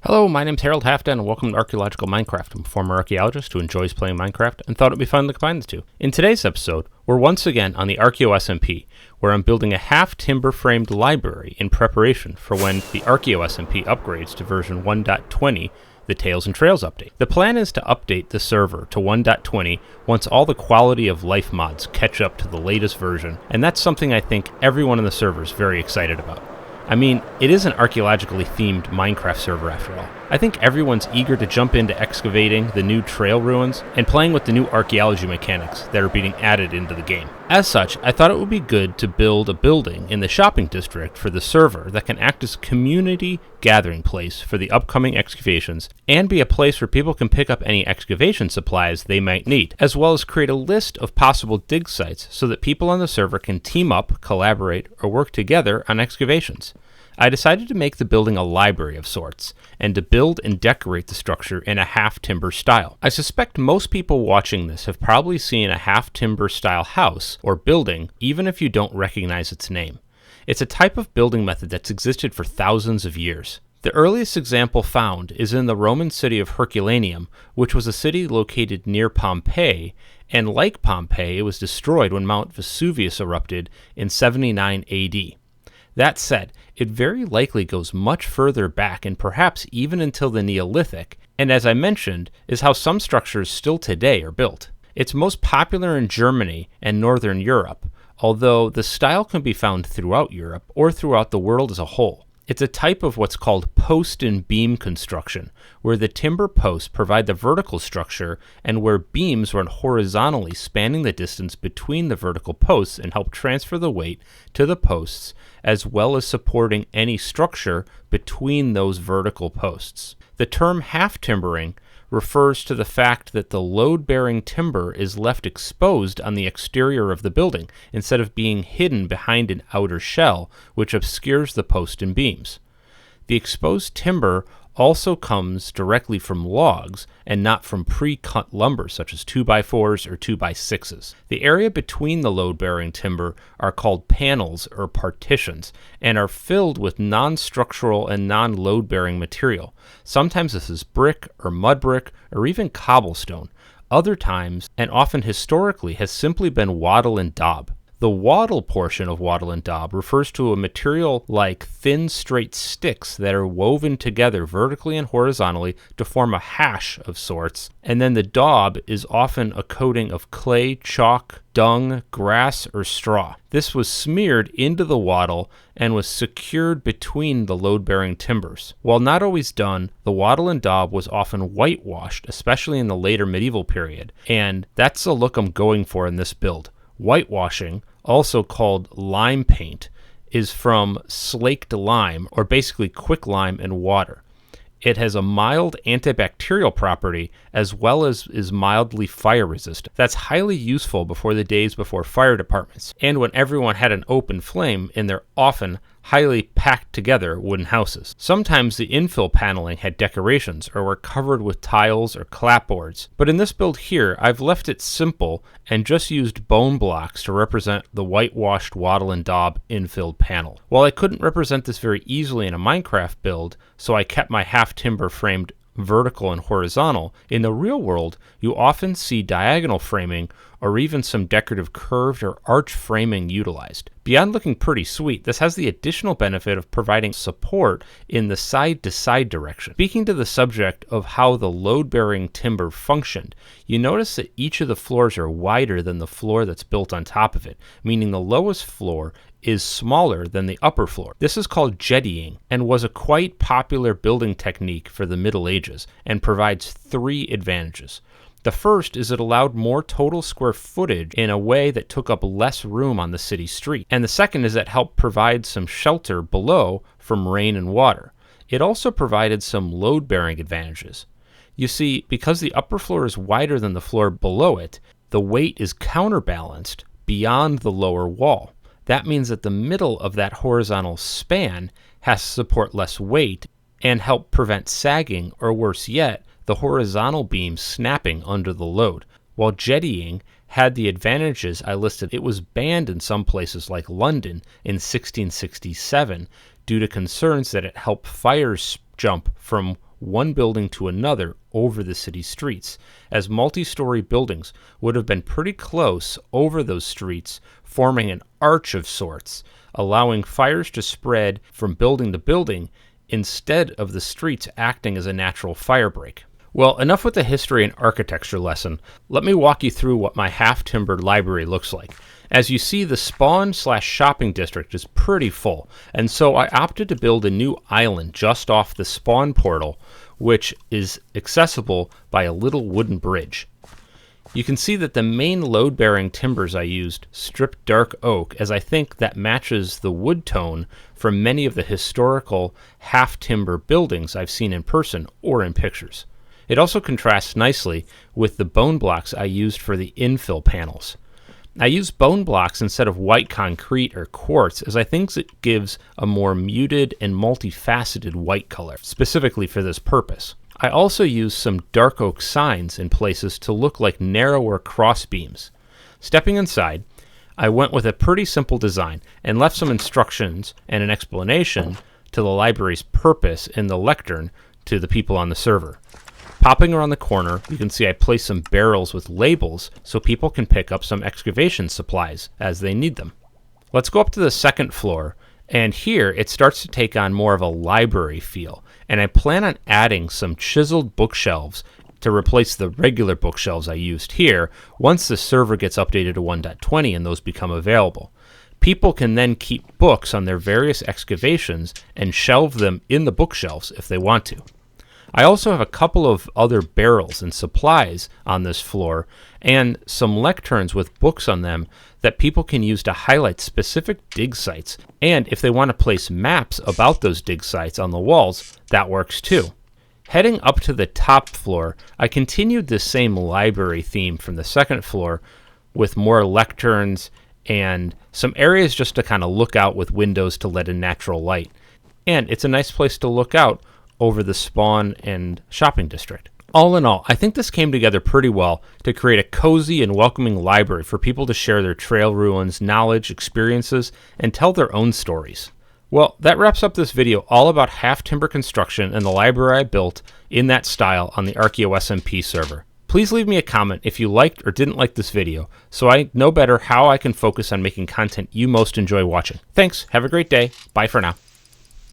Hello, my name's Harold Halfdan and welcome to Archaeological Minecraft. I'm a former archaeologist who enjoys playing Minecraft and thought it'd be fun to combine the two. In today's episode, we're once again on the Archaeo SMP, where I'm building a half-timber framed library in preparation for when the Archaeo SMP upgrades to version 1.20, the Tales and Trails update. The plan is to update the server to 1.20 once all the quality of life mods catch up to the latest version, and that's something I think everyone in the server is very excited about. I mean, it is an archaeologically themed Minecraft server after all. I think everyone's eager to jump into excavating the new trail ruins and playing with the new archaeology mechanics that are being added into the game. As such, I thought it would be good to build a building in the shopping district for the server that can act as a community gathering place for the upcoming excavations and be a place where people can pick up any excavation supplies they might need, as well as create a list of possible dig sites so that people on the server can team up, collaborate, or work together on excavations. I decided to make the building a library of sorts, and to build and decorate the structure in a half-timber style. I suspect most people watching this have probably seen a half-timber style house or building, even if you don't recognize its name. It's a type of building method that's existed for thousands of years. The earliest example found is in the Roman city of Herculaneum, which was a city located near Pompeii, and like Pompeii, it was destroyed when Mount Vesuvius erupted in 79 AD. That said, it very likely goes much further back and perhaps even until the Neolithic, and as I mentioned, is how some structures still today are built. It's most popular in Germany and Northern Europe, although the style can be found throughout Europe or throughout the world as a whole. It's a type of what's called post and beam construction, where the timber posts provide the vertical structure and where beams run horizontally spanning the distance between the vertical posts and help transfer the weight to the posts, as well as supporting any structure between those vertical posts. The term half-timbering refers to the fact that the load-bearing timber is left exposed on the exterior of the building instead of being hidden behind an outer shell, which obscures the post and beams. The exposed timber also comes directly from logs and not from pre-cut lumber such as 2x4s or 2x6s. The area between the load-bearing timber are called panels or partitions and are filled with non-structural and non-load-bearing material. Sometimes this is brick or mud brick or even cobblestone. Other times, and often historically, has simply been wattle and daub. The wattle portion of wattle and daub refers to a material like thin, straight sticks that are woven together vertically and horizontally to form a hash of sorts, and then the daub is often a coating of clay, chalk, dung, grass, or straw. This was smeared into the wattle and was secured between the load-bearing timbers. While not always done, the wattle and daub was often whitewashed, especially in the later medieval period, and that's the look I'm going for in this build. Whitewashing, also called lime paint, is from slaked lime, or basically quicklime and water. It has a mild antibacterial property as well as is mildly fire resistant. That's highly useful before the days before fire departments, and when everyone had an open flame in their often highly packed together wooden houses. Sometimes the infill paneling had decorations or were covered with tiles or clapboards, but in this build here I've left it simple and just used bone blocks to represent the whitewashed wattle and daub infilled panel. While I couldn't represent this very easily in a Minecraft build, so I kept my half timber framed vertical and horizontal, in the real world you often see diagonal framing or even some decorative curved or arch framing utilized. Beyond looking pretty sweet, this has the additional benefit of providing support in the side-to-side direction. Speaking to the subject of how the load-bearing timber functioned, you notice that each of the floors are wider than the floor that's built on top of it, meaning the lowest floor is smaller than the upper floor. This is called jettying and was a quite popular building technique for the Middle Ages and provides three advantages. The first is it allowed more total square footage in a way that took up less room on the city street. And the second is it helped provide some shelter below from rain and water. It also provided some load-bearing advantages. You see, because the upper floor is wider than the floor below it, the weight is counterbalanced beyond the lower wall. That means that the middle of that horizontal span has to support less weight and help prevent sagging, or worse yet, the horizontal beam snapping under the load. While jettying had the advantages I listed, it was banned in some places like London in 1667 due to concerns that it helped fires jump from one building to another over the city streets, as multi-story buildings would have been pretty close over those streets, forming an arch of sorts, allowing fires to spread from building to building instead of the streets acting as a natural fire break. Well, enough with the history and architecture lesson. Let me walk you through what my half-timbered library looks like. As you see, the spawn/shopping district is pretty full, and so I opted to build a new island just off the spawn portal, which is accessible by a little wooden bridge. You can see that the main load-bearing timbers I used stripped dark oak, as I think that matches the wood tone from many of the historical half-timber buildings I've seen in person or in pictures. It also contrasts nicely with the bone blocks I used for the infill panels. I use bone blocks instead of white concrete or quartz, as I think it gives a more muted and multifaceted white color, specifically for this purpose. I also used some dark oak signs in places to look like narrower cross beams. Stepping inside, I went with a pretty simple design and left some instructions and an explanation to the library's purpose in the lectern to the people on the server. Popping around the corner, you can see I placed some barrels with labels so people can pick up some excavation supplies as they need them. Let's go up to the second floor, and here it starts to take on more of a library feel, and I plan on adding some chiseled bookshelves to replace the regular bookshelves I used here once the server gets updated to 1.20 and those become available. People can then keep books on their various excavations and shelve them in the bookshelves if they want to. I also have a couple of other barrels and supplies on this floor and some lecterns with books on them that people can use to highlight specific dig sites, and if they want to place maps about those dig sites on the walls, that works too. Heading up to the top floor, I continued the same library theme from the second floor with more lecterns and some areas just to kind of look out with windows to let in natural light. And it's a nice place to look out over the spawn and shopping district. All in all, I think this came together pretty well to create a cozy and welcoming library for people to share their trail ruins, knowledge, experiences, and tell their own stories. Well, that wraps up this video all about half-timber construction and the library I built in that style on the Archaeo SMP server. Please leave me a comment if you liked or didn't like this video, so I know better how I can focus on making content you most enjoy watching. Thanks, have a great day, bye for now.